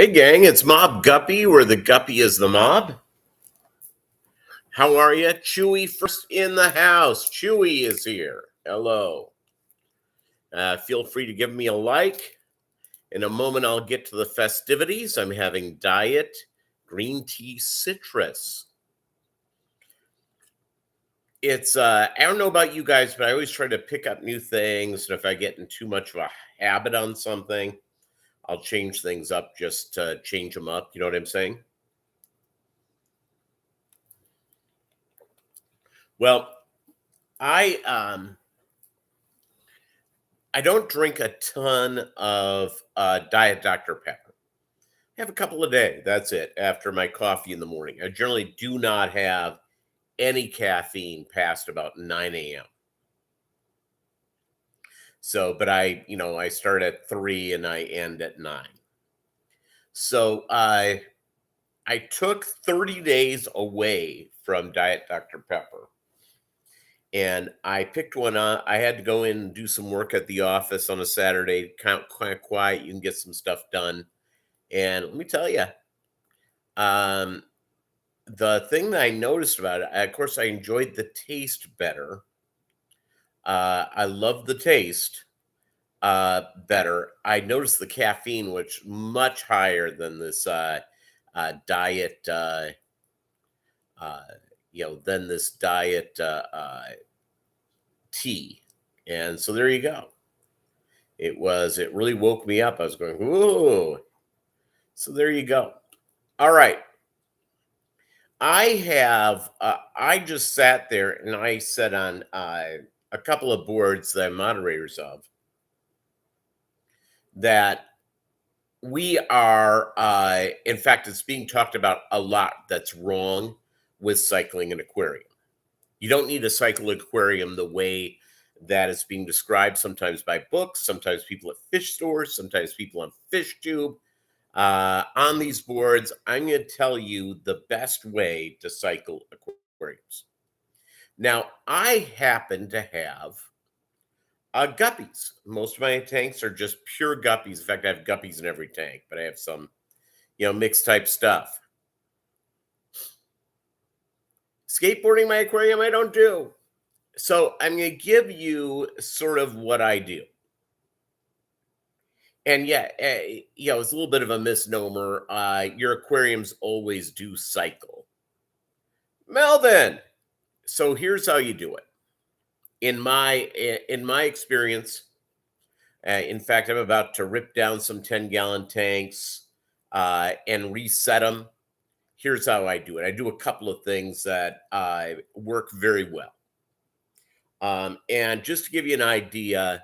Hey gang, it's Mobb Guppy, where the Guppy is the mob. How are you? Chewy first in the house. Chewy is here. Hello. Feel free to give me a like. In a moment, I'll get to the festivities. I'm having diet green tea citrus. It's, I don't know about you guys, but I always try to pick up new things. And if I get in too much of a habit on something, I'll change things up just to change them up. You know what I'm saying? Well, I I don't drink a ton of Diet Dr. Pepper. I have a couple a day. That's it. After my coffee in the morning, I generally do not have any caffeine past about 9 a.m. So, but I start at 3 and I end at 9. So I took 30 days away from Diet Dr. Pepper. And I picked one up. I had to go in and do some work at the office on a Saturday, kind of quiet. You can get some stuff done. And let me tell you, um, the thing that I noticed about it, of course, I enjoyed the taste better. I love the taste better. I noticed the caffeine, which much higher than this diet, uh, than this diet tea. And so there you go. It really woke me up. I was going, whoa. So there you go. All right. I just sat there and I sat on a couple of boards that I'm moderators of that we are, in fact, it's being talked about a lot that's wrong with cycling an aquarium. You don't need to cycle an aquarium the way that it's being described, sometimes by books, sometimes people at fish stores, sometimes people on Fishtube. On these boards, I'm going to tell you the best way to cycle aquariums. Now, I happen to have guppies. Most of my tanks are just pure guppies. In fact, I have guppies in every tank, but I have some, mixed type stuff. Skateboarding my aquarium, I don't do. So I'm going to give you sort of what I do. And yeah, it's a little bit of a misnomer. Your aquariums always do cycle. Melvin. So here's how you do it. In my experience, in fact, I'm about to rip down some 10-gallon tanks and reset them. Here's how I do it. I do a couple of things that work very well. And just to give you an idea,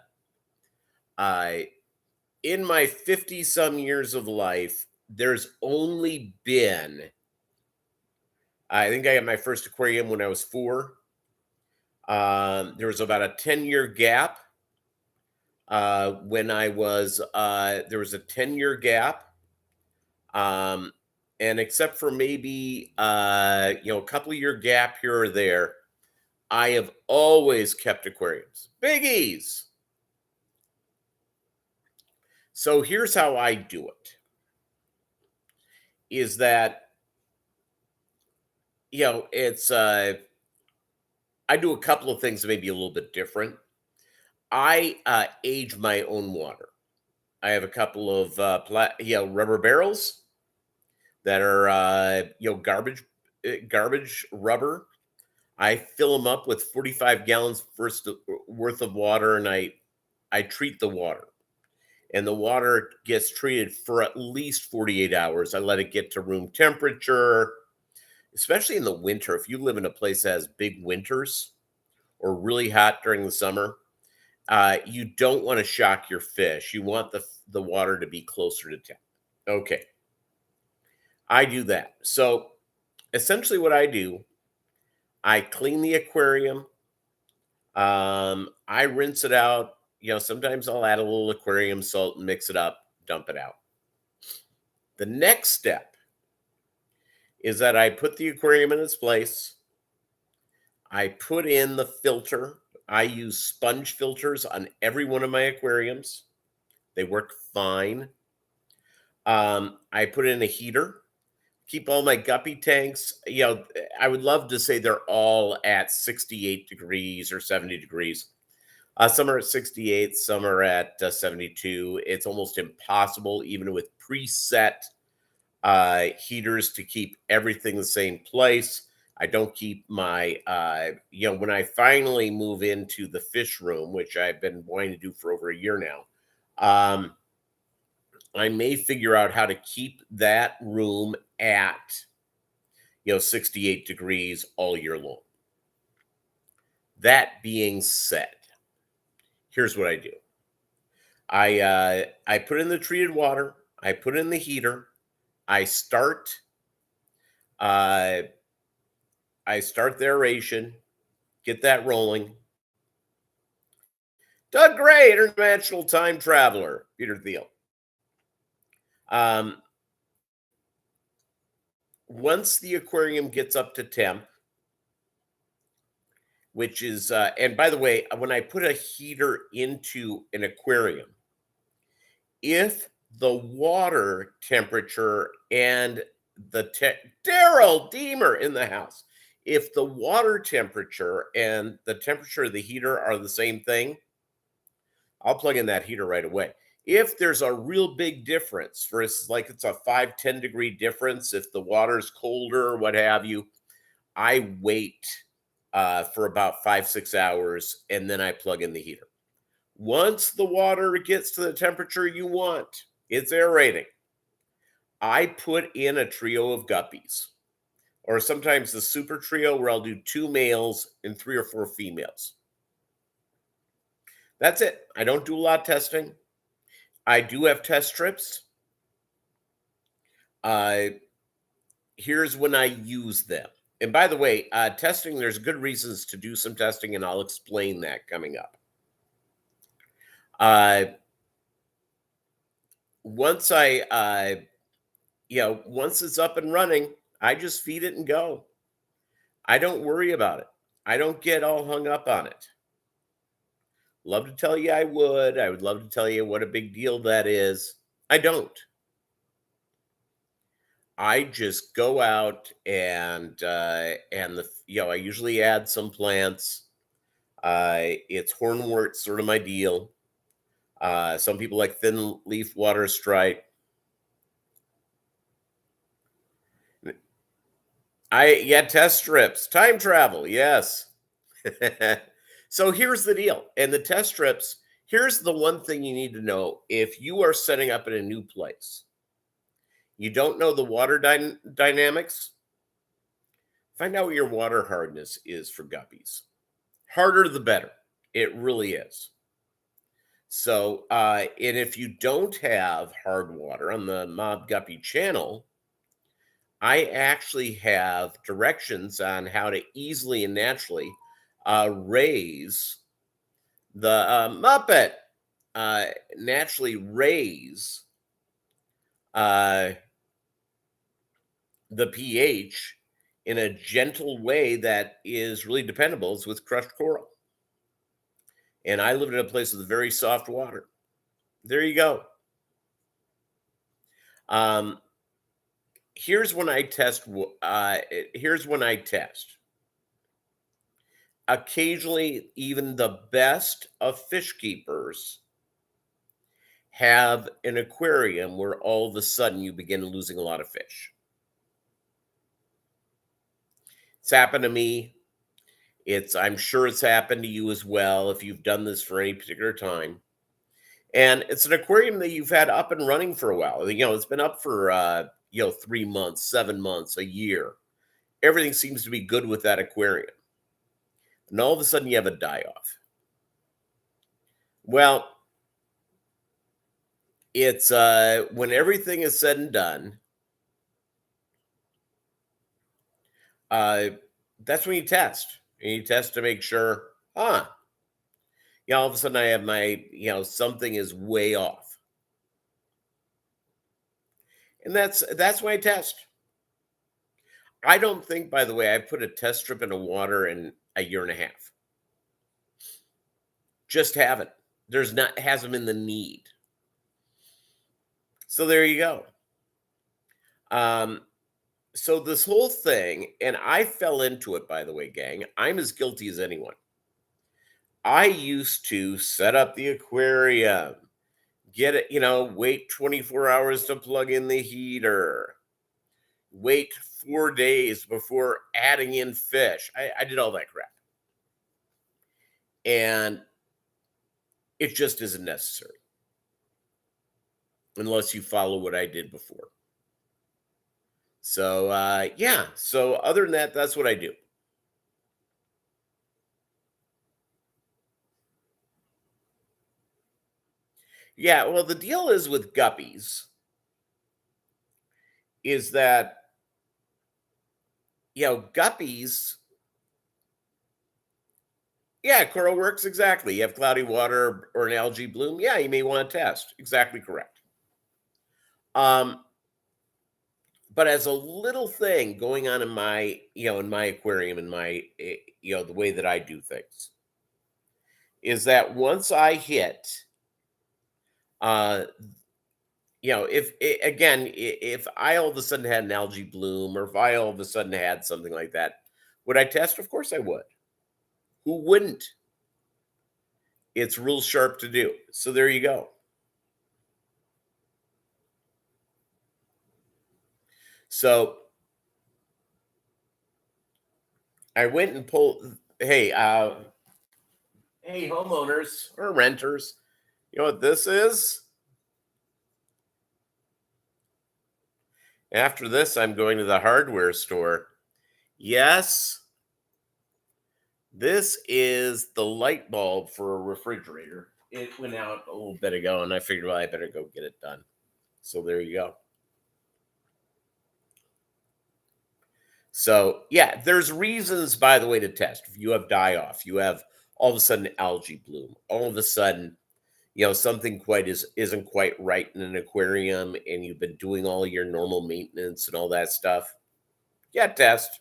in my 50 some years of life, there's only been, I think I got my first aquarium when I was 4. There was about a 10-year gap when I was, there was a 10-year gap. And except for maybe, a couple of year gap here or there, I have always kept aquariums. Biggies. So here's how I do it. Is that, it's, I do a couple of things that may be a little bit different. I age my own water. I have a couple of, rubber barrels that are, garbage rubber. I fill them up with 45 gallons worth of water, and I treat the water. And the water gets treated for at least 48 hours. I let it get to room temperature, especially in the winter. If you live in a place that has big winters or really hot during the summer, you don't want to shock your fish. You want the water to be closer to 10. Okay. I do that. So essentially what I do, I clean the aquarium. I rinse it out. Sometimes I'll add a little aquarium salt and mix it up, dump it out. The next step is that I put the aquarium in its place. I put in the filter. I use sponge filters on every one of my aquariums. They work fine. I put in a heater, keep all my guppy tanks. I would love to say they're all at 68 degrees or 70 degrees. Some are at 68, some are at 72. It's almost impossible, even with preset heaters, to keep everything the same place. I don't keep my, when I finally move into the fish room, which I've been wanting to do for over a year now, I may figure out how to keep that room at, 68 degrees all year long. That being said, here's what I do. I put in the treated water, I put in the heater, I start uh, the aeration, get that rolling. Doug Gray, international time traveler, Peter Thiel. Once the aquarium gets up to temp, which is, and by the way, when I put a heater into an aquarium, if the water temperature and Daryl Deemer in the house, if the water temperature and the temperature of the heater are the same thing, I'll plug in that heater right away. If there's a real big difference, for instance, like it's a 5-10 degree difference, if the water's colder or what have you, I wait for about 5-6 hours and then I plug in the heater. Once the water gets to the temperature you want, it's aerating, I put in a trio of guppies, or sometimes the super trio, where I'll do 2 males and 3 or 4 females. That's it. I don't do a lot of testing. I do have test strips. Here's when I use them. And by the way, testing, there's good reasons to do some testing, and I'll explain that coming up. Once once it's up and running, I just feed it and go. I don't worry about it. I don't get all hung up on it. Love to tell you I would. I would love to tell you what a big deal that is. I don't. I just go out and I usually add some plants. It's hornwort, sort of my deal. Some people like thin leaf water stripe. Test strips, time travel, yes. So here's the deal. And the test strips, here's the one thing you need to know. If you are setting up in a new place, you don't know the water dynamics, find out what your water hardness is for guppies. Harder the better. It really is. So, and if you don't have hard water on the Mobb Guppy channel, I actually have directions on how to easily and naturally raise the Muppet, naturally raise the pH in a gentle way that is really dependable. It's with crushed coral. And I live in a place with very soft water. There you go. Here's when I test. Here's when I test. Occasionally, even the best of fish keepers have an aquarium where all of a sudden you begin losing a lot of fish. It's happened to me. I'm sure it's happened to you as well if you've done this for any particular time. And it's an aquarium that you've had up and running for a while. It's been up for 3 months, 7 months, a year. Everything seems to be good with that aquarium. And all of a sudden you have a die-off. Well, it's when everything is said and done, that's when you test. And you test to make sure, all of a sudden I have my, something is way off. And that's why I test. I don't think, by the way, I put a test strip in the water in a year and a half. Just haven't. Hasn't been the need. So there you go. Um, so this whole thing, and I fell into it, by the way, gang. I'm as guilty as anyone. I used to set up the aquarium, get it, wait 24 hours to plug in the heater, wait 4 days before adding in fish. I did all that crap. And it just isn't necessary unless you follow what I did before. So, yeah. So, other than that, that's what I do. Yeah. Well, the deal is with guppies is that, guppies, yeah, coral works exactly. You have cloudy water or an algae bloom. Yeah, you may want to test. Exactly correct. Um, but as a little thing going on in my, in my aquarium, in my, the way that I do things is that once I hit, uh, if I all of a sudden had an algae bloom or if I all of a sudden had something like that, would I test? Of course I would. Who wouldn't? It's real sharp to do. So there you go. So I went and pulled. Hey, homeowners or renters, you know what this is? After this, I'm going to the hardware store. Yes, this is the light bulb for a refrigerator. It went out a little bit ago, and I figured, well, I better go get it done. So there you go. So yeah, there's reasons, by the way, to test. If you have die off, you have all of a sudden algae bloom, all of a sudden, something isn't quite right in an aquarium, and you've been doing all your normal maintenance and all that stuff. Yeah, test.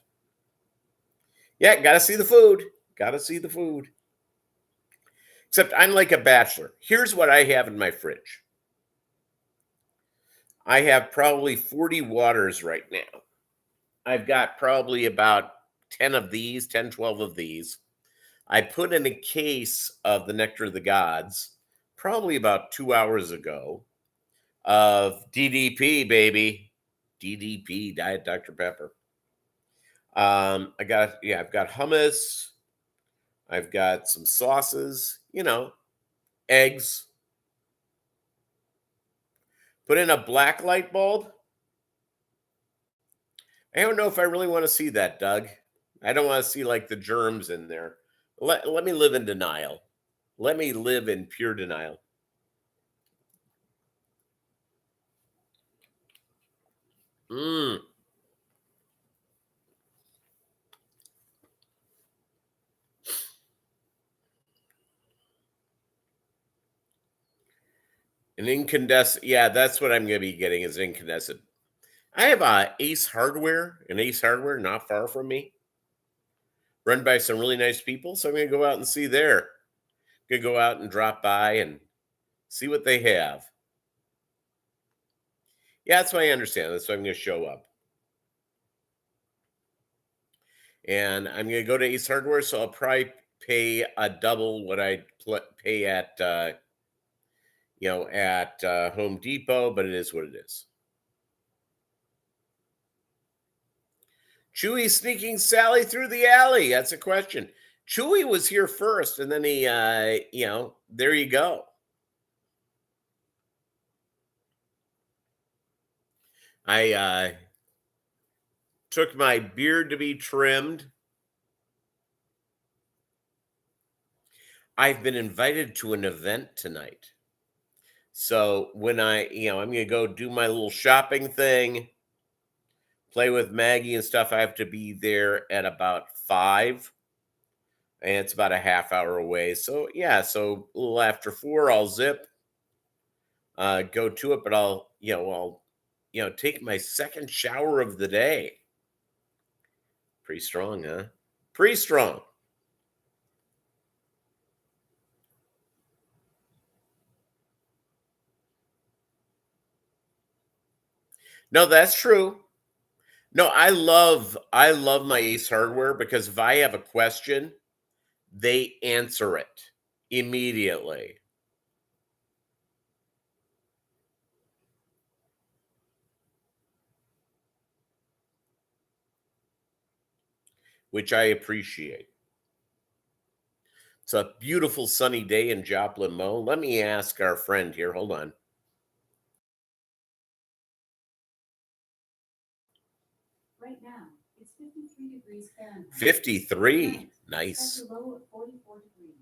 Yeah, gotta see the food. Gotta see the food. Except I'm like a bachelor. Here's what I have in my fridge. I have probably 40 waters right now. I've got probably about 10 of these, 10, 12 of these. I put in a case of the Nectar of the Gods probably about 2 hours ago of DDP, baby. DDP, Diet Dr. Pepper. I've got hummus. I've got some sauces, eggs. Put in a black light bulb. I don't know if I really want to see that, Doug. I don't want to see like the germs in there. Let me live in denial. Let me live in pure denial. Mm. An incandescent. Yeah, that's what I'm going to be getting is incandescent. I have an Ace Hardware not far from me, run by some really nice people. So I'm going to go out and see there. Going to go out and drop by and see what they have. Yeah, that's what I understand. That's why I'm going to show up. And I'm going to go to Ace Hardware, so I'll probably pay a double what I pay at Home Depot, but it is what it is. Chewy sneaking Sally through the alley. That's a question. Chewy was here first, and then he, there you go. I took my beard to be trimmed. I've been invited to an event tonight. So when I'm going to go do my little shopping thing, play with Maggie and stuff, I have to be there at about 5. And it's about a half hour away. So yeah, so a little after 4, I'll zip, go to it, but I'll take my second shower of the day. Pretty strong, huh? Pretty strong. No, that's true. No, I love my Ace Hardware because if I have a question, they answer it immediately, which I appreciate. It's a beautiful sunny day in Joplin, Mo. Let me ask our friend here. Hold on. Right now, it's 53 degrees Fahrenheit. 53. Tonight, Nice. expect a low of 44 degrees.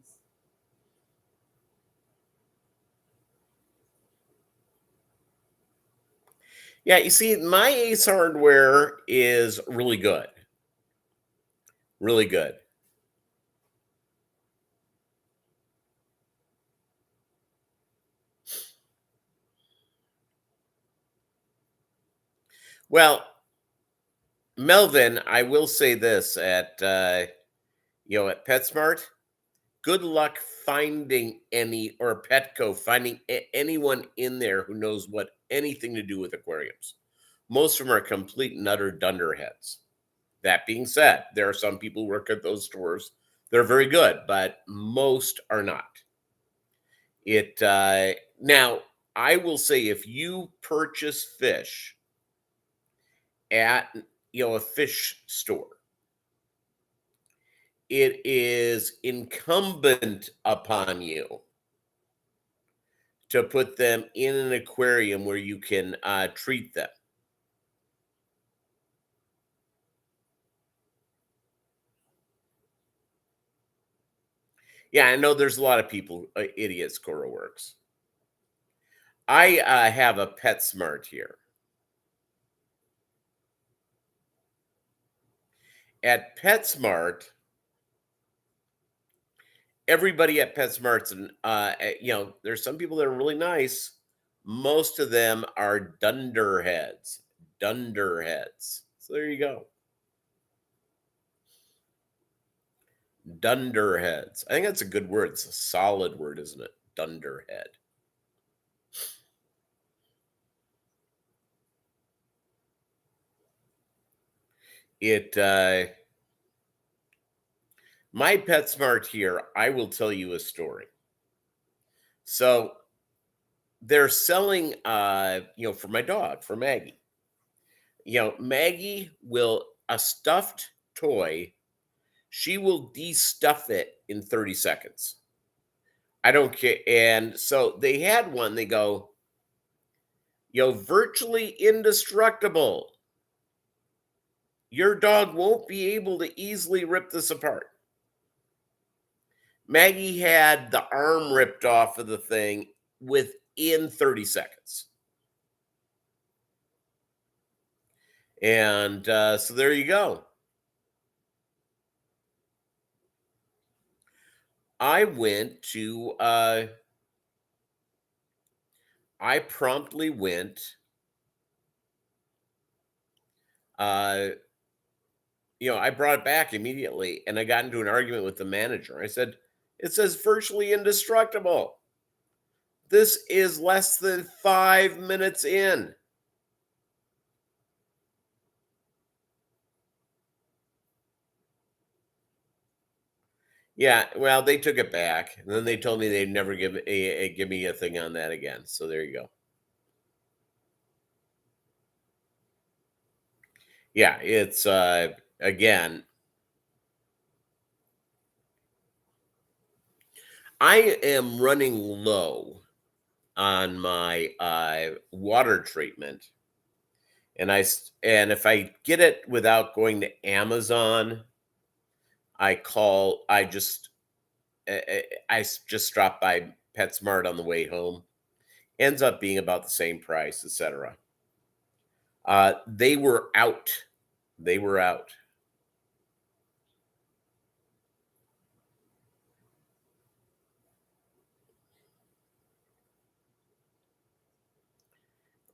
Yeah, you see, my Ace Hardware is really good. Really good. Well, Melvin, I will say this at PetSmart, good luck finding any or Petco finding anyone in there who knows what anything to do with aquariums. Most of them are complete and utter dunderheads. That being said, there are some people who work at those stores. They're very good, but most are not. Now I will say if you purchase fish at a fish store, it is incumbent upon you to put them in an aquarium where you can treat them. Yeah, I know there's a lot of people, idiots, Coral Works. I have a PetSmart here. At PetSmart, everybody at PetSmart's, and there's some people that are really nice. Most of them are dunderheads. Dunderheads. So there you go. Dunderheads. I think that's a good word. It's a solid word, isn't it? Dunderhead. It My PetSmart here, I will tell you a story. So they're selling for my dog, for Maggie. Maggie will a stuffed toy, she will de-stuff it in 30 seconds. I don't care. And so they had one, they go, virtually indestructible. Your dog won't be able to easily rip this apart. Maggie had the arm ripped off of the thing within 30 seconds. And so there you go. I went to, I promptly went, I brought it back immediately and I got into an argument with the manager. I said, it says virtually indestructible. This is less than 5 minutes in. Yeah, well, they took it back, and then they told me they'd never give me a thing on that again. So there you go. Yeah, it's again. I am running low on my water treatment, and if I get it without going to Amazon, I just just drop by PetSmart on the way home. Ends up being about the same price, etc. They were out. They were out.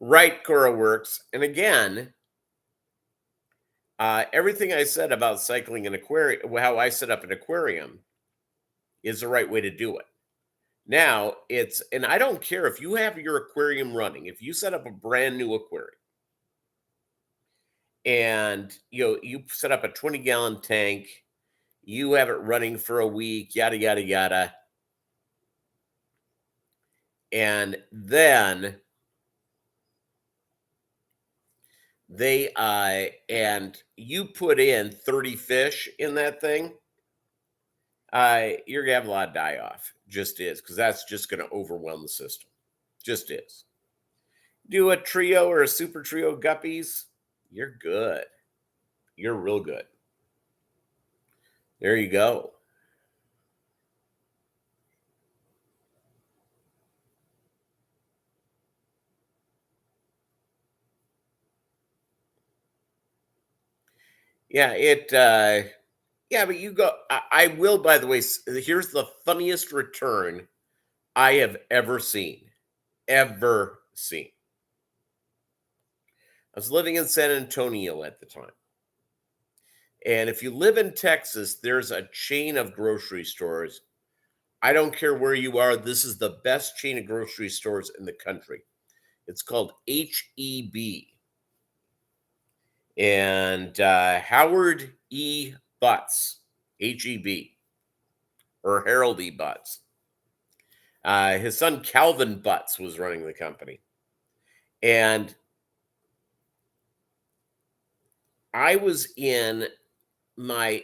Right, Cora Works. And again, everything I said about cycling an aquarium, how I set up an aquarium, is the right way to do it. Now, and I don't care if you have your aquarium running, if you set up a brand new aquarium, and you set up a 20-gallon tank, you have it running for a week, yada yada yada, and then and you put in 30 fish in that thing, you're gonna have a lot of die off. Just is, because that's just gonna overwhelm the system. Just is. Do a trio or a super trio guppies, you're good. You're real good. There you go. Yeah, yeah, but you go. I will, by the way, here's the funniest return I have ever seen. Ever seen. I was living in San Antonio at the time. And if you live in Texas, there's a chain of grocery stores. I don't care where you are, this is the best chain of grocery stores in the country. It's called HEB. And Howard E. Butts, HEB, or Harold E. Butts. His son Calvin Butts was running the company. And I was in my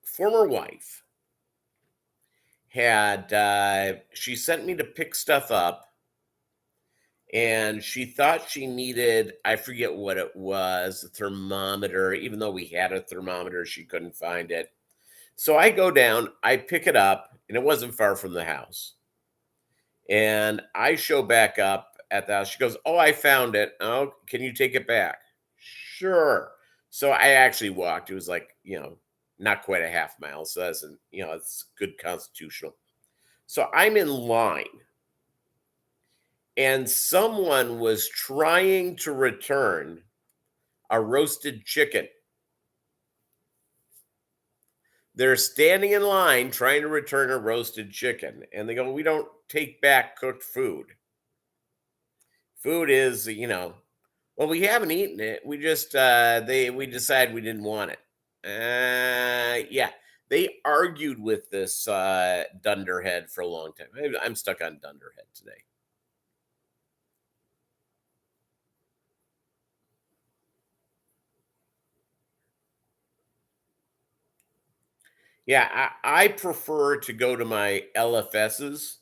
former wife had she sent me to pick stuff up, and she thought she needed, I forget what it was, a thermometer. Even though we had a thermometer, she couldn't find it. So I go down, I pick it up, and it wasn't far from the house. And I show back up at the house. She goes, "Oh, I found it. Oh, can you take it back?" Sure. So I actually walked. It was like, not quite a half mile. So that's, it's good constitutional. So I'm in line, and someone was trying to return a roasted chicken. They're standing in line trying to return a roasted chicken. And they go, "We don't take back cooked food. Food is, well, we haven't eaten it. We just, we decided we didn't want it." Yeah. They argued with this dunderhead for a long time. I'm stuck on dunderhead today. Yeah, I prefer to go to my LFSs,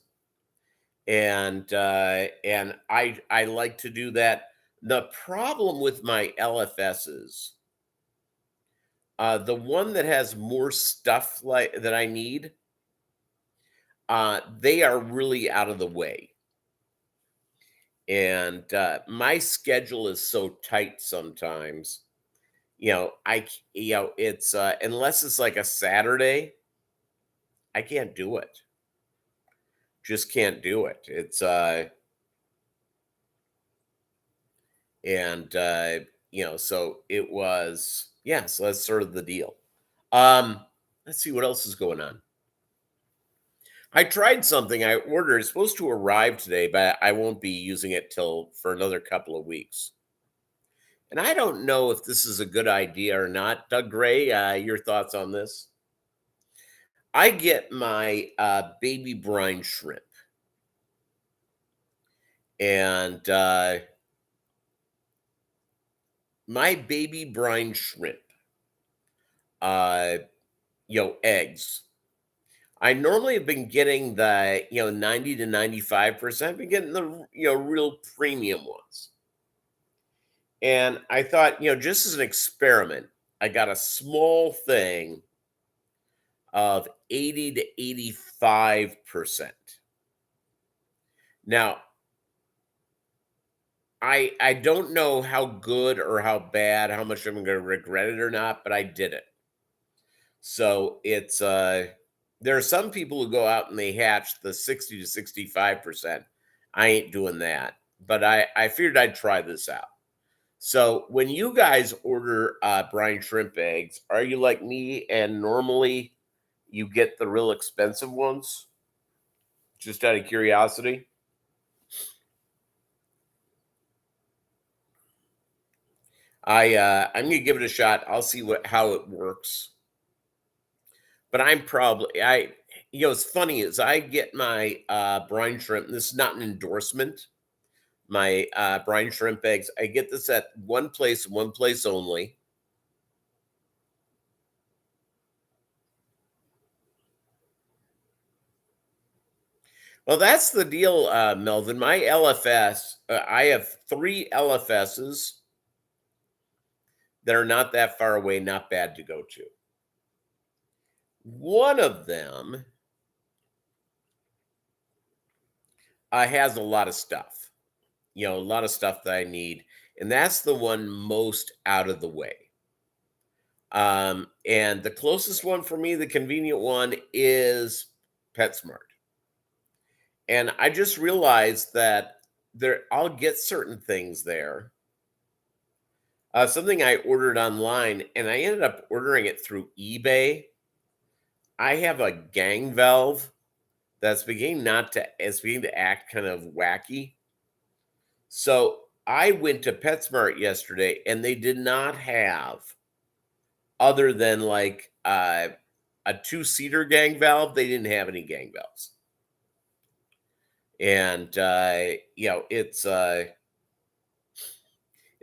and I like to do that. The problem with my LFSs, the one that has more stuff like that I need, they are really out of the way. And my schedule is so tight sometimes. It's unless it's like a Saturday, I can't do it. Just can't do it. It's and so it was, yeah, so that's sort of the deal. Um, let's see what else is going on. I tried something I ordered. It's supposed to arrive today, but I won't be using it till for another couple of weeks. And I don't know if this is a good idea or not. Doug Gray, your thoughts on this? I get my baby brine shrimp, and my baby brine shrimp, uh, eggs. I normally have been getting the 90 to 95%. I've been getting the real premium ones, and I thought, just as an experiment, I got a small thing of 80 to 85%. Now, I don't know how good or how bad, how much I'm going to regret it or not, but I did it. So it's there are some people who go out and they hatch the 60 to 65%. I ain't doing that, but I figured I'd try this out. So when you guys order brine shrimp eggs, are you like me and normally you get the real expensive ones? Just out of curiosity. I'm gonna give it a shot. I'll see how it works. But I'm probably I you know, it's funny is I get my brine shrimp. This is not an endorsement. My brine shrimp eggs. I get this at one place only. Well, that's the deal, Melvin. My LFS, I have 3 LFSs that are not that far away, not bad to go to. One of them has a lot of stuff, a lot of stuff that I need. And that's the one most out of the way. And the closest one for me, the convenient one, is PetSmart. And I just realized that I'll get certain things there. Something I ordered online, and I ended up ordering it through eBay. I have a gang valve that's beginning to act kind of wacky. So I went to PetSmart yesterday, and they did not have, other than like a 2-seater gang valve, they didn't have any gang valves. And it's and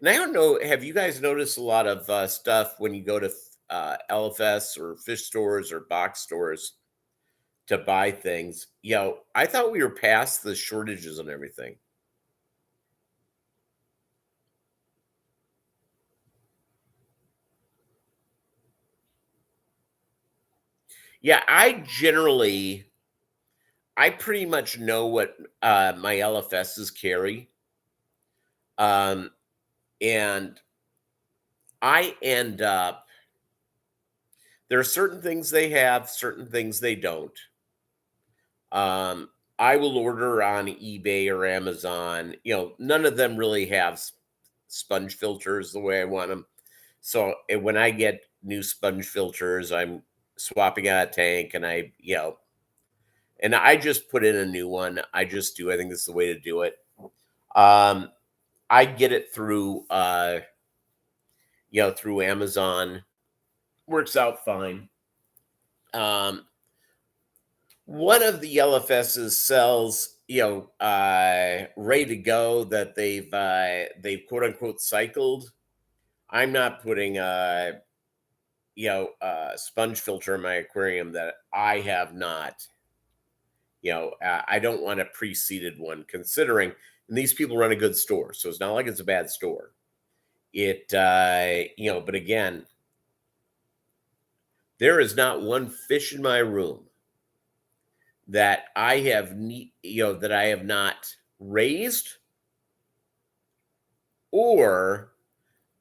I don't know, have you guys noticed a lot of stuff when you go to LFS or fish stores or box stores to buy things? I thought we were past the shortages and everything. Yeah, I pretty much know what my LFSs carry. Um, and I end up, there are certain things they have, certain things they don't. I will order on eBay or Amazon. None of them really have sponge filters the way I want them. So when I get new sponge filters, I'm swapping out a tank, and and I just put in a new one. I just do. I think this is the way to do it. Um, I get it through through Amazon. Works out fine. Um, One of the LFSs sells, ready to go, that they've quote unquote cycled. I'm not putting a sponge filter in my aquarium that I have not. I don't want a pre-seeded one, considering, and these people run a good store, so it's not like it's a bad store. But again, there is not one fish in my room that that I have not raised or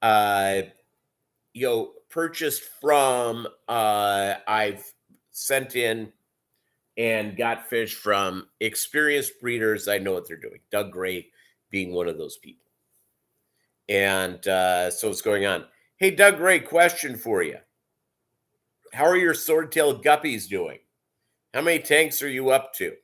uh purchased from. I've sent in and got fish from experienced breeders. I know what they're doing. Doug Gray being one of those people. And so what's going on? Hey, Doug Gray, question for you. How are your sword-tailed guppies doing? How many tanks are you up to?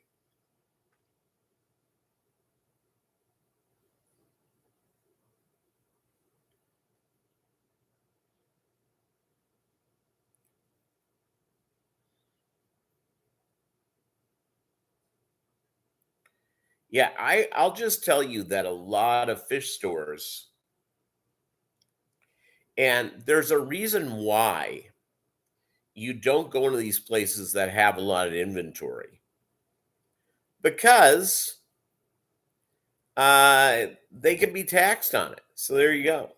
Yeah, I'll just tell you that a lot of fish stores, and there's a reason why you don't go into these places that have a lot of inventory, because they can be taxed on it. So there you go.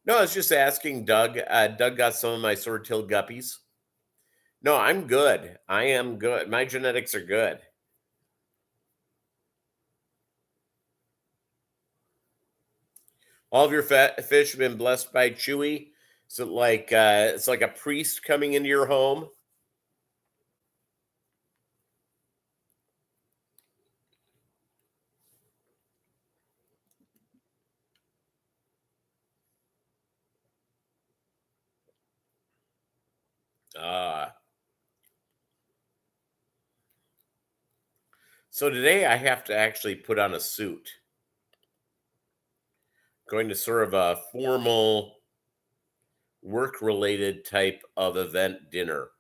No, I was just asking Doug. Doug got some of my sword-tailed guppies. No, I'm good. I am good. My genetics are good. All of your fish have been blessed by Chewy. So it's like a priest coming into your home. Uh So today I have to actually put on a suit. Going to sort of a formal work related type of event dinner.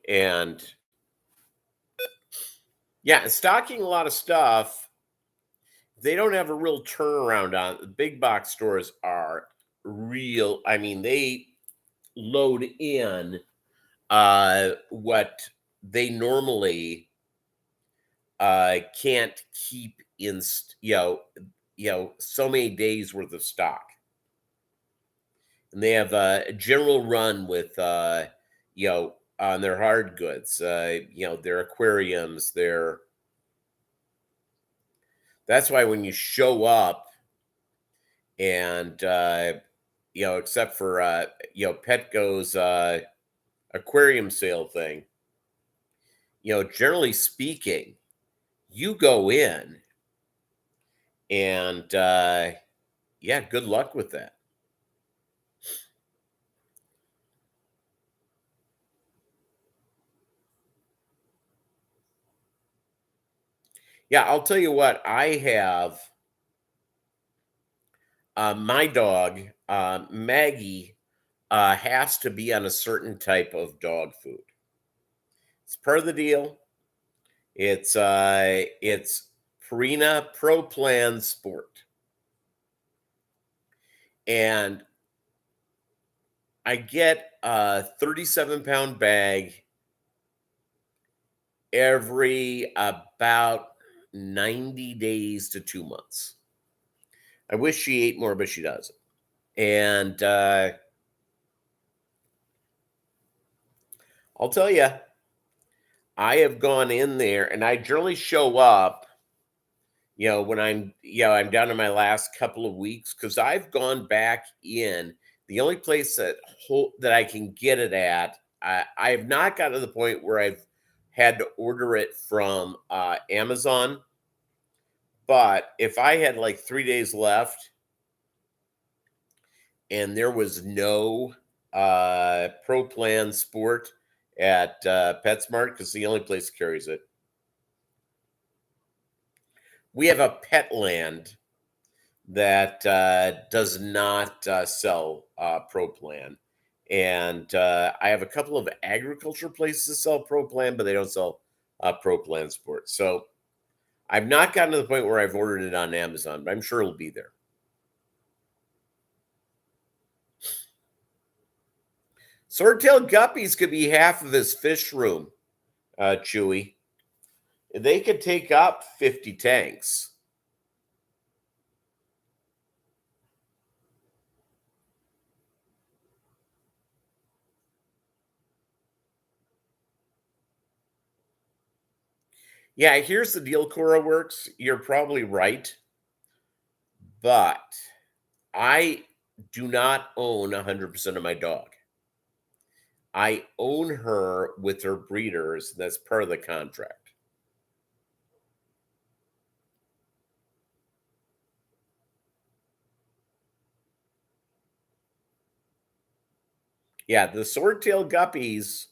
And yeah, stocking a lot of stuff. They don't have a real turnaround on it. The big box stores are real. I mean, they load in what they normally can't keep in so many days worth of stock, and they have a general run with on their hard goods, their aquariums, their that's why when you show up and except for Petco's aquarium sale thing, generally speaking, you go in and yeah, good luck with that. Yeah, I'll tell you what, I have my dog, Maggie, has to be on a certain type of dog food. It's part of the deal. It's Purina Pro Plan Sport. And I get a 37-pound bag every about 90 days to 2 months. I wish she ate more, but she doesn't. And I'll tell you, I have gone in there and I generally show up, when I'm down to my last couple of weeks, because I've gone back in. The only place that I can get it at, I have not gotten to the point where I've had to order it from Amazon. But if I had like 3 days left and there was no Pro Plan Sport at PetSmart, because the only place that carries it, we have a Petland that does not sell Pro Plan. And I have a couple of agriculture places that sell Pro Plan, but they don't sell Pro Plan Sport. So I've not gotten to the point where I've ordered it on Amazon, but I'm sure it'll be there. Swordtail guppies could be half of his fish room, Chewy. They could take up 50 tanks. Yeah, here's the deal, Cora Works. You're probably right. But I do not own 100% of my dog. I own her with her breeders. That's part of the contract. Yeah, the swordtail guppies,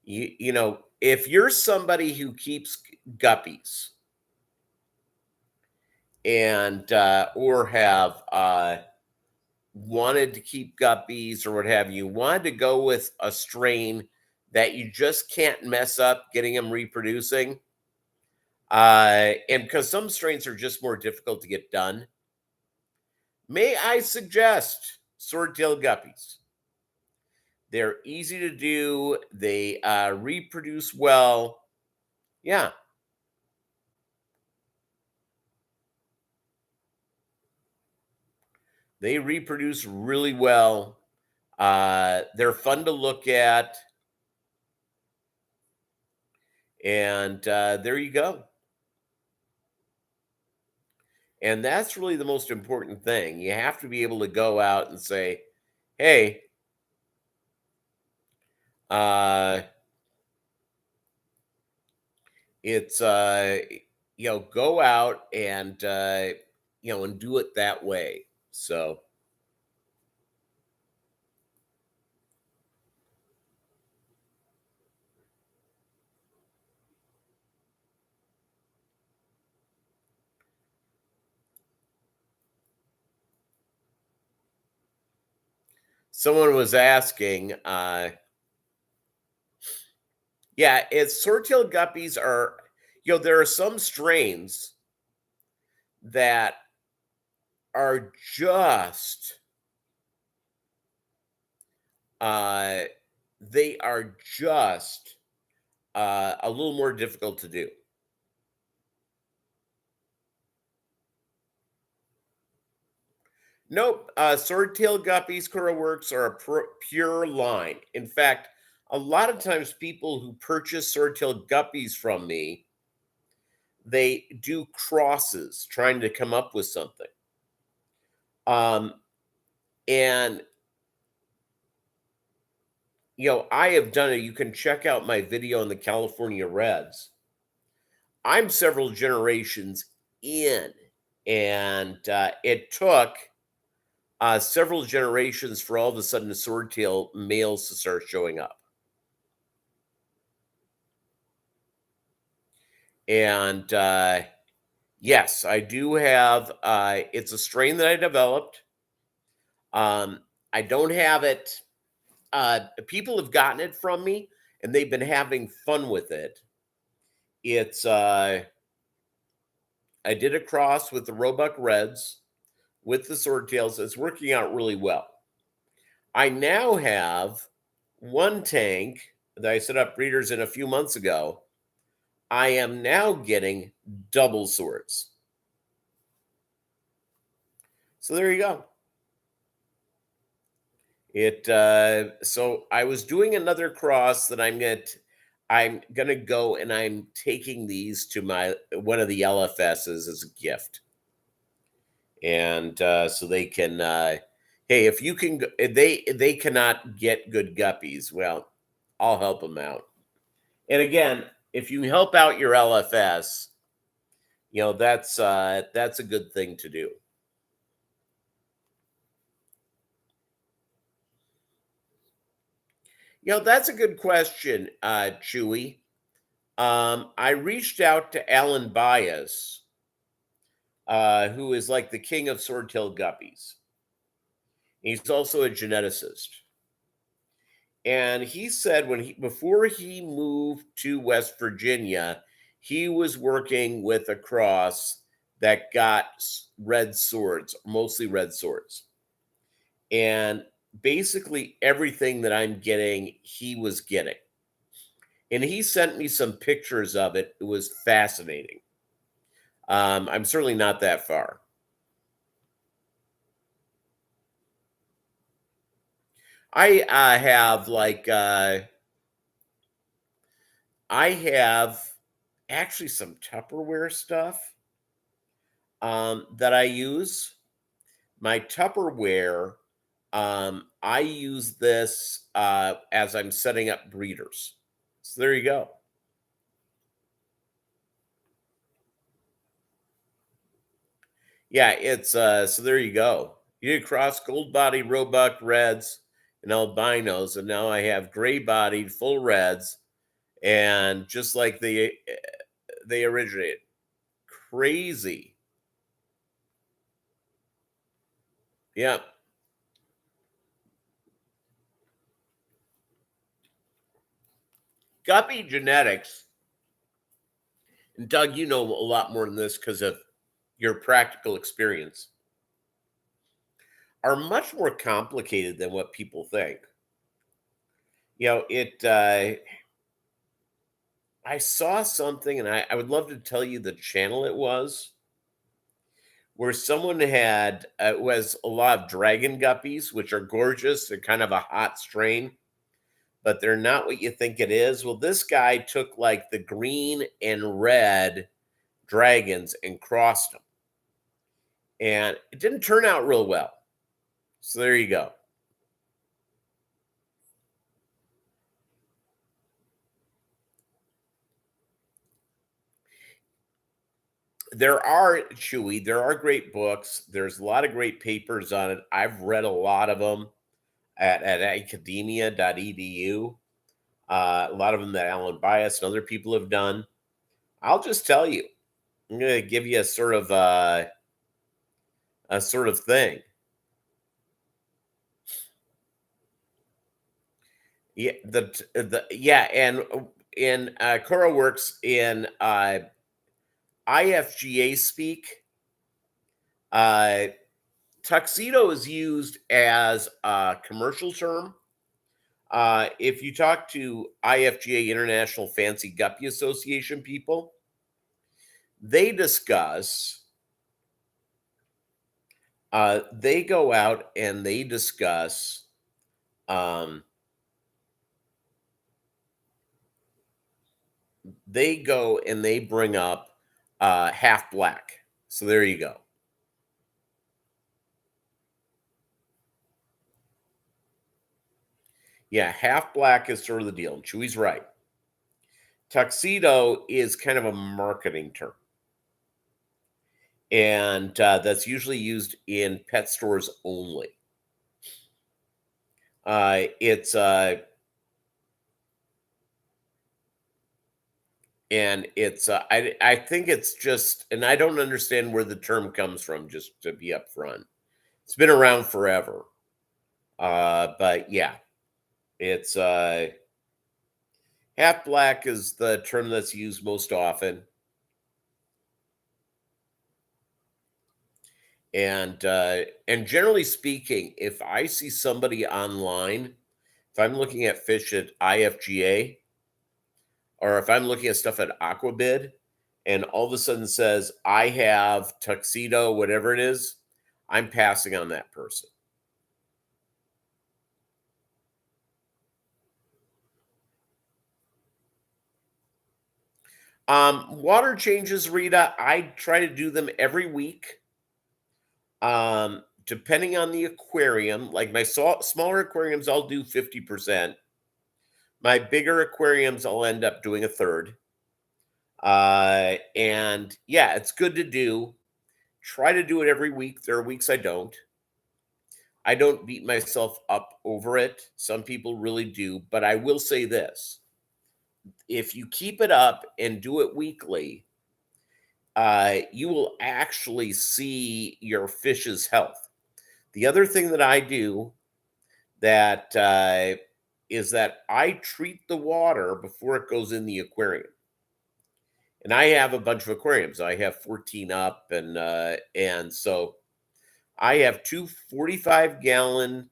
if you're somebody who keeps guppies and or have wanted to keep guppies or what have you, wanted to go with a strain that you just can't mess up getting them reproducing, and because some strains are just more difficult to get done, may I suggest swordtail guppies. They're easy to do. They reproduce well. Yeah. They reproduce really well. They're fun to look at. And there you go. And that's really the most important thing. You have to be able to go out and say, hey, it's go out and and do it that way. So someone was asking, yeah, it's swordtail guppies are, there are some strains that are just, uh, they are just a little more difficult to do. Nope, swordtail guppies, Works are a pure line. In fact, a lot of times people who purchase swordtail guppies from me, they do crosses trying to come up with something. Um, and I have done it. You can check out my video on the California Reds. I'm several generations in, and it took several generations for all of a sudden the swordtail males to start showing up. And yes, I do have. It's a strain that I developed. I don't have it. People have gotten it from me, and they've been having fun with it. It's I did a cross with the Roebuck Reds with the swordtails. It's working out really well. I now have one tank that I set up breeders in a few months ago. I am now getting double swords. So there you go. So I was doing another cross that I'm gonna go and I'm taking these to one of the LFSs as a gift. And so they can hey, if you can they cannot get good guppies, well, I'll help them out. And again, if you help out your LFS, that's a good thing to do. That's a good question, Chewy. I reached out to Alan Bias, who is like the king of swordtail guppies. He's also a geneticist. And he said before he moved to West Virginia, he was working with a cross that got red swords, mostly red swords. And basically everything that I'm getting, he was getting. And he sent me some pictures of it. It was fascinating. I'm certainly not that far. I have I have actually some Tupperware stuff that I use. My Tupperware, I use this as I'm setting up breeders. So there you go. Yeah, it's so there you go. You did cross gold body Roebuck Reds and albinos, and now I have gray bodied full reds, and just like they originated. Crazy. Yeah. Guppy genetics, and Doug, you know a lot more than this because of your practical experience, are much more complicated than what people think. I saw something, and I would love to tell you the channel it was, where someone had was a lot of dragon guppies, which are gorgeous. They're kind of a hot strain, but they're not what you think it is. Well, this guy took like the green and red dragons and crossed them, and it didn't turn out real well. So there you go. There are, Chewy, there are great books. There's a lot of great papers on it. I've read a lot of them at academia.edu. A lot of them that Alan Bias and other people have done. I'll just tell you, I'm going to give you a sort of thing. Yeah, and Cora works in IFGA speak. Uh, Tuxedo is used as a commercial term. If you talk to IFGA, International Fancy Guppy Association people, they discuss, they go out and they discuss, they go and they bring up half black. So there you go. Yeah, half black is sort of the deal. And Chewy's right. Tuxedo is kind of a marketing term. And that's usually used in pet stores only. It's and it's I think it's just, and I don't understand where the term comes from, just to be upfront. It's been around forever. But yeah, it's half black is the term that's used most often. And generally speaking, if I see somebody online, if I'm looking at fish at IFGA, or if I'm looking at stuff at Aquabid, and all of a sudden says I have tuxedo, whatever it is, I'm passing on that person. Water changes, Rita, I try to do them every week. Depending on the aquarium, like my smaller aquariums, I'll do 50%. My bigger aquariums, I'll end up doing a third. And yeah, it's good to do. Try to do it every week. There are weeks I don't. I don't beat myself up over it. Some people really do, but I will say this. If you keep it up and do it weekly, you will actually see your fish's health. The other thing that I do that is that I treat the water before it goes in the aquarium. And I have a bunch of aquariums. I have 14 up, and so I have two 45-gallon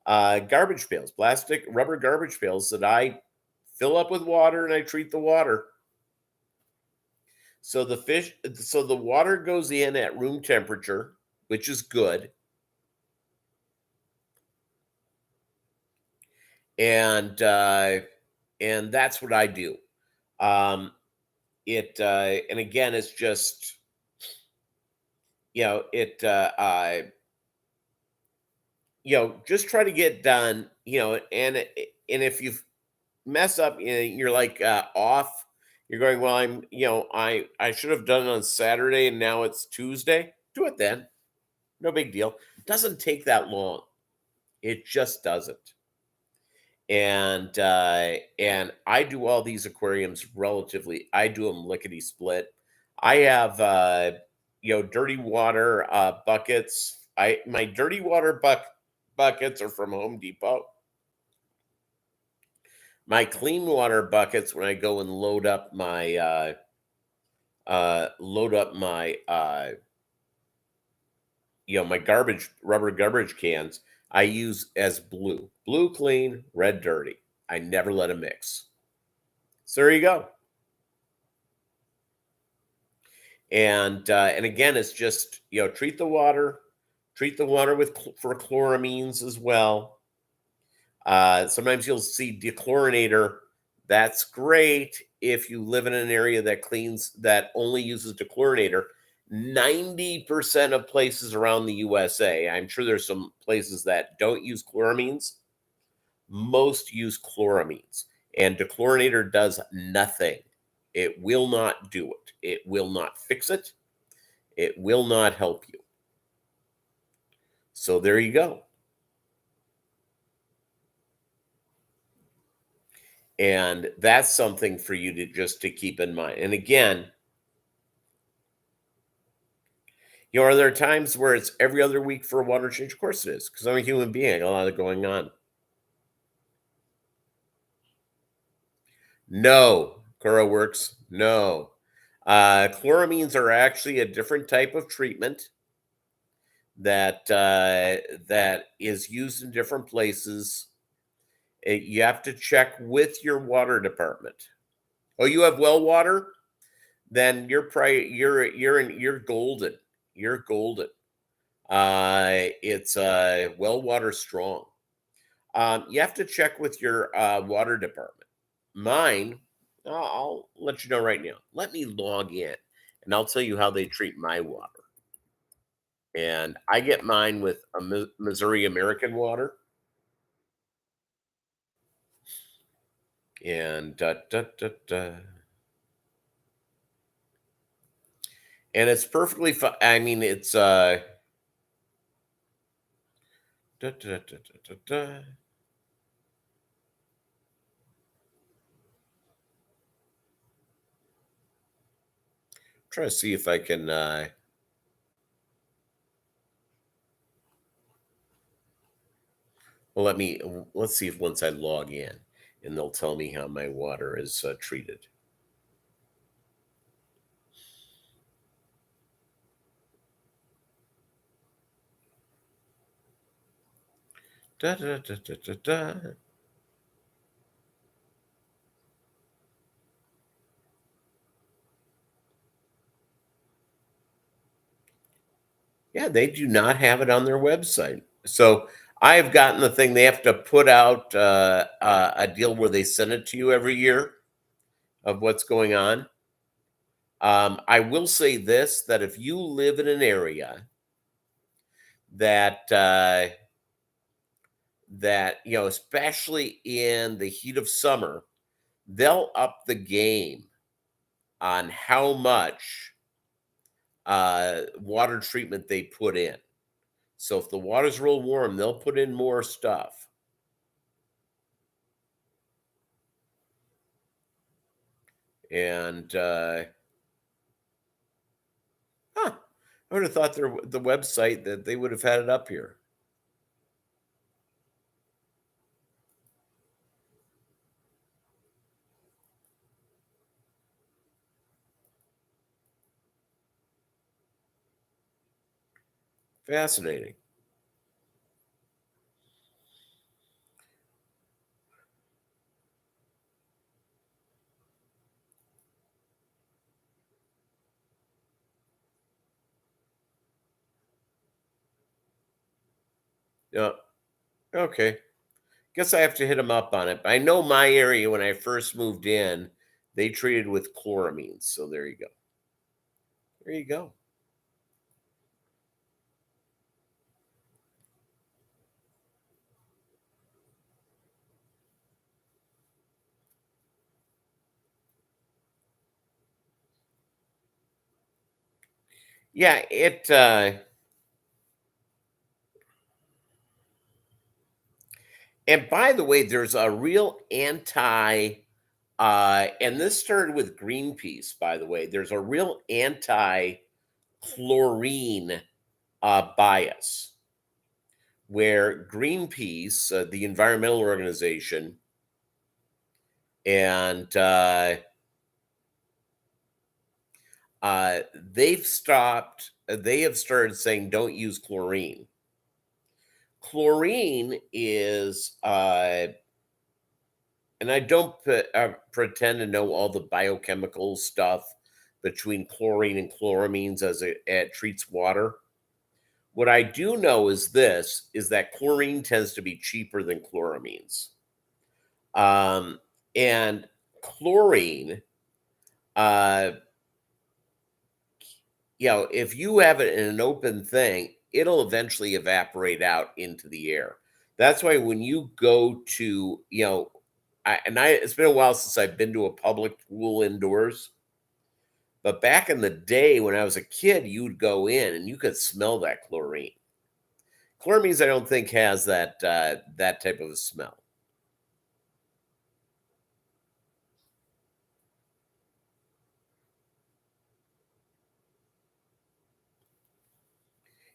garbage pails, plastic rubber garbage pails that I fill up with water and I treat the water. So the water goes in at room temperature, which is good. And that's what I do. And again, it's just, just try to get done, and if you mess up, you're like off, you're going, well, I should have done it on Saturday and now it's Tuesday. Do it then. No big deal. It doesn't take that long. It just doesn't. And I do all these aquariums relatively. I do them lickety split. I have dirty water buckets. My dirty water buckets are from Home Depot. My clean water buckets, when I go and load up my my rubber garbage cans, I use as blue clean, red dirty. I never let them mix. So there you go. And again, it's just, treat the water for chloramines as well. Sometimes you'll see dechlorinator. That's great if you live in an area that only uses dechlorinator. 90% of places around the USA, I'm sure there's some places that don't use chloramines. Most use chloramines, and dechlorinator does nothing. It will not do it. It will not fix it. It will not help you. So there you go. And that's something for you to keep in mind. And again, are there times where it's every other week for a water change? Of course it is, because I'm a human being. A lot of going on. No. Cora works. No. Chloramines are actually a different type of treatment that is used in different places. You have to check with your water department. Oh, you have well water? Then you're golden. You're golden. It's well water strong. You have to check with your water department. Mine, I'll let you know right now. Let me log in, and I'll tell you how they treat my water. And I get mine with a Missouri American water, and and it's perfectly fine. I mean, it's da, da, da, da, da, da. Try to see if I can. Well, let's see if once I log in, and they'll tell me how my water is treated. Da, da, da, da, da, da. Yeah, they do not have it on their website. So I have gotten the thing. They have to put out a deal where they send it to you every year of what's going on. I will say this: that if you live in an area that especially in the heat of summer, they'll up the game on how much water treatment they put in. So if the water's real warm, they'll put in more stuff. And I would have thought the website that they would have had it up here. Fascinating. Yeah. Okay. Guess I have to hit them up on it. But I know my area when I first moved in, they treated with chloramines. So there you go. There you go. Yeah, and by the way, there's a real and this started with Greenpeace, by the way. There's a real anti chlorine bias where Greenpeace, the environmental organization, and they have started saying don't use chlorine. Chlorine is, and I don't pretend to know all the biochemical stuff between chlorine and chloramines as it treats water. What I do know is this is that chlorine tends to be cheaper than chloramines. And chlorine, uh, if you have it in an open thing, it'll eventually evaporate out into the air. That's why when you go to, it's been a while since I've been to a public pool indoors. But back in the day when I was a kid, you would go in and you could smell that chlorine. Chloramines, I don't think has that type of a smell.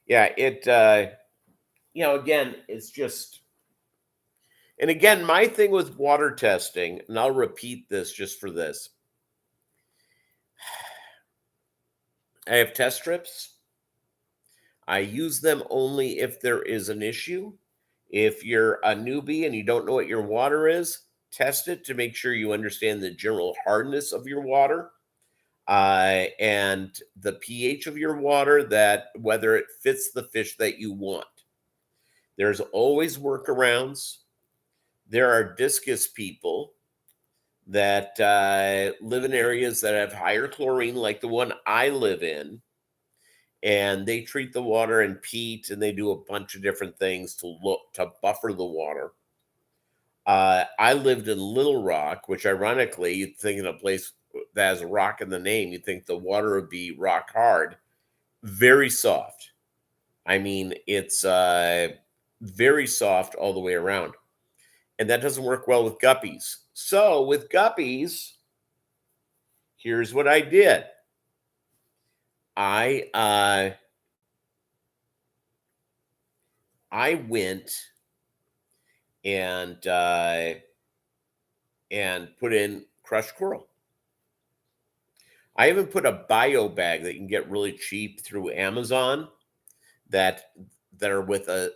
Yeah, again, it's just And again, my thing with water testing, and I'll repeat this just for this. I have test strips. I use them only if there is an issue. If you're a newbie and you don't know what your water is, test it to make sure you understand the general hardness of your water, and the pH of your water, that whether it fits the fish that you want. There's always workarounds. There are discus people that live in areas that have higher chlorine, like the one I live in, and they treat the water in peat, and they do a bunch of different things to buffer the water. I lived in Little Rock, which ironically, you'd think in a place that has a rock in the name, you'd think the water would be rock hard, very soft. I mean, it's very soft all the way around. And that doesn't work well with guppies. So with guppies, here's what I did. I went and put in crushed coral. I even put a bio bag that you can get really cheap through Amazon that are with a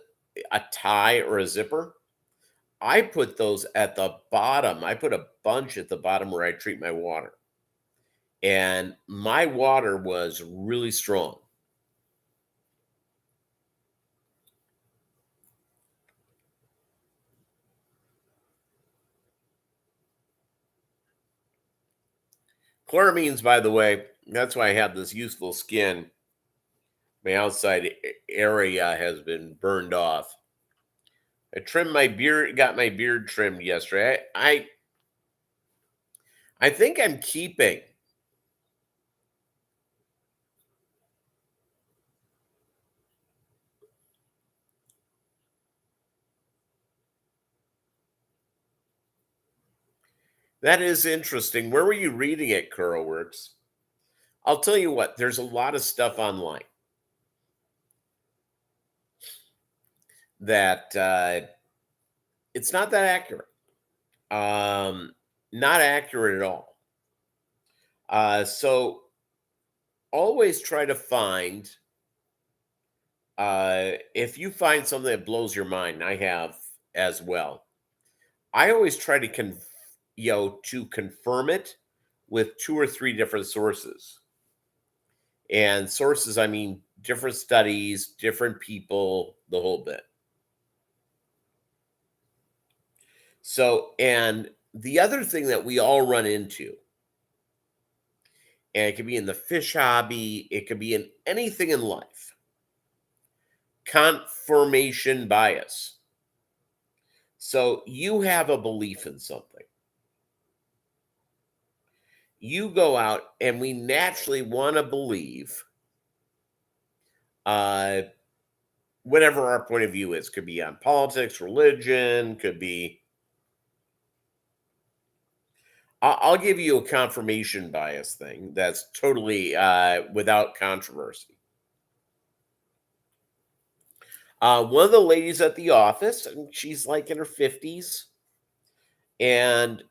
tie or a zipper. I put those at the bottom. I put a bunch at the bottom where I treat my water. And my water was really strong. Chloramines, by the way, that's why I have this useful skin. My outside area has been burned off. I trimmed my beard, got my beard trimmed yesterday. I think I'm keeping that is interesting. Where were you reading it, Curlworks? I'll tell you what, there's a lot of stuff online that it's not that accurate. Not accurate at all. So always try to find, if you find something that blows your mind, I have as well. I always try to to confirm it with 2 or 3 different sources. And sources, I mean different studies, different people, the whole bit. So, and the other thing that we all run into, and it could be in the fish hobby, it could be in anything in life, confirmation bias. So you have a belief in something. You go out, and we naturally want to believe whatever our point of view is. Could be on politics, religion, could be. I'll give you a confirmation bias thing that's totally without controversy. One of the ladies at the office, and she's like in her 50s, and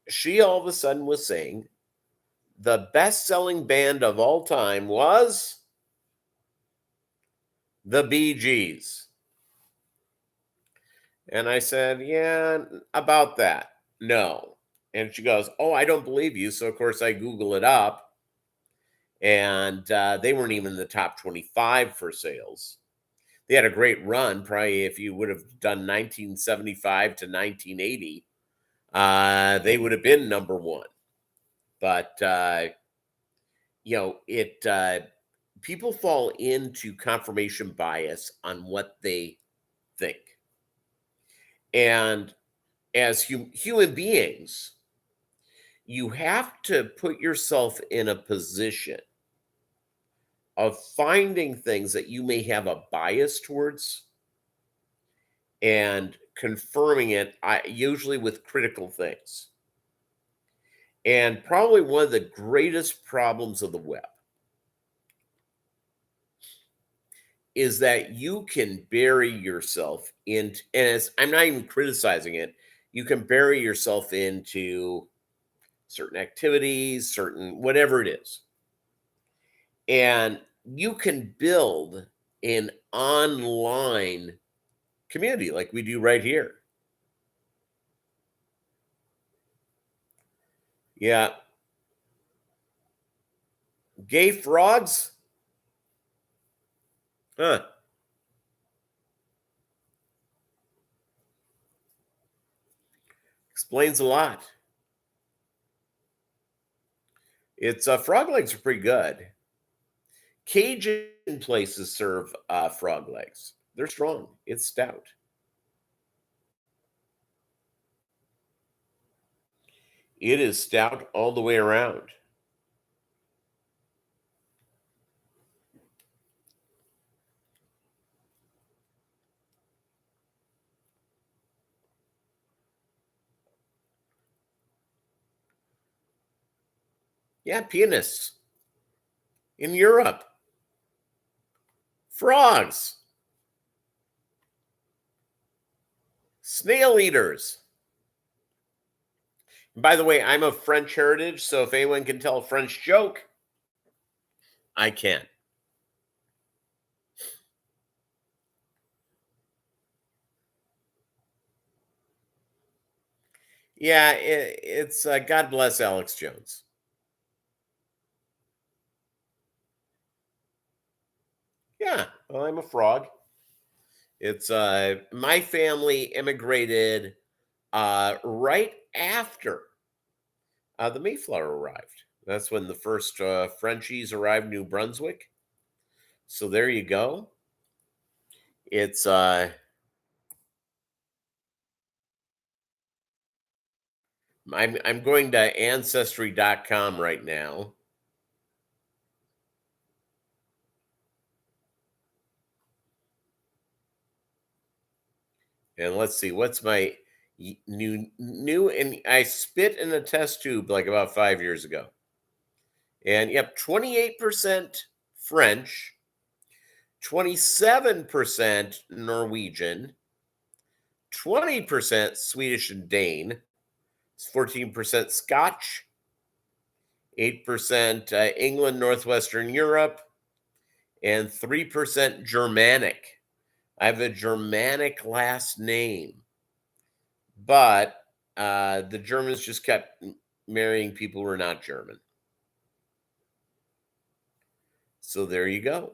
she all of a sudden was saying the best-selling band of all time was the Bee Gees. And I said, yeah, about that. No. And she goes, oh, I don't believe you. So, of course, I Google it up. And they weren't even in the top 25 for sales. They had a great run. Probably if you would have done 1975 to 1980, they would have been number one. But, people fall into confirmation bias on what they think. And as human beings, you have to put yourself in a position of finding things that you may have a bias towards and confirming it, usually with critical things. And probably one of the greatest problems of the web is that you can bury yourself in, and I'm not even criticizing it. You can bury yourself into certain activities, certain whatever it is, and you can build an online community like we do right here. Yeah, gay frogs. Huh. Explains a lot. It's frog legs are pretty good. Cajun places serve frog legs. They're strong. It's stout. It is stout all the way around. Yeah, pianists in Europe. Frogs. Snail eaters. By the way, I'm of French heritage, so if anyone can tell a French joke, I can. Yeah, it's God bless Alex Jones. Yeah, well, I'm a frog. It's my family immigrated right after the Mayflower arrived. That's when the first Frenchies arrived in New Brunswick. So there you go. It's I'm going to ancestry.com right now. And let's see what's my new and I spit in a test tube like about 5 years ago. And yep, 28% French, 27% Norwegian, 20% Swedish and Dane, 14% Scotch, 8% England, Northwestern Europe, and 3% Germanic. I have a Germanic last name, but the Germans just kept marrying people who are not German. So there you go.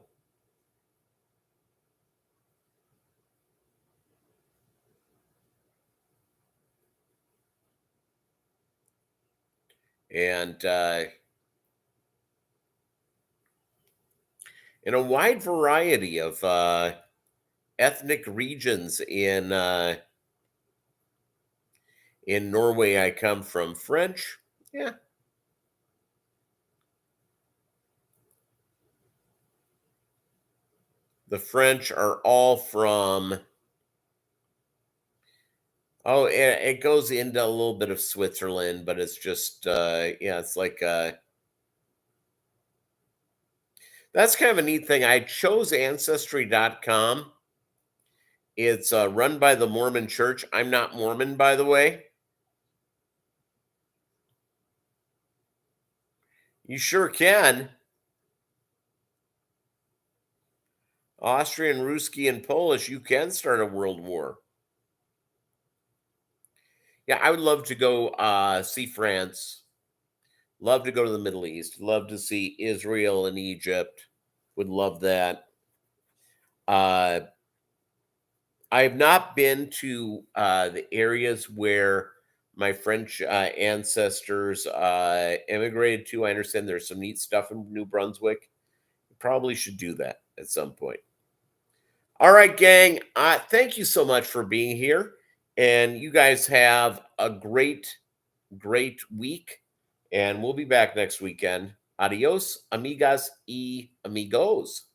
And in a wide variety of ethnic regions in Norway, I come from. French, yeah. The French are all from. Oh, it goes into a little bit of Switzerland, but it's just yeah, it's like that's kind of a neat thing. I chose ancestry.com. It's run by the Mormon Church. I'm not Mormon, by the way. You sure can. Austrian, Ruski, and Polish, you can start a world war. Yeah, I would love to go see France. Love to go to the Middle East. Love to see Israel and Egypt. Would love that. Uh, I have not been to the areas where my French ancestors immigrated to. I understand there's some neat stuff in New Brunswick. Probably should do that at some point. All right, gang. Thank you so much for being here. And you guys have a great, great week. And we'll be back next weekend. Adios, amigas y amigos.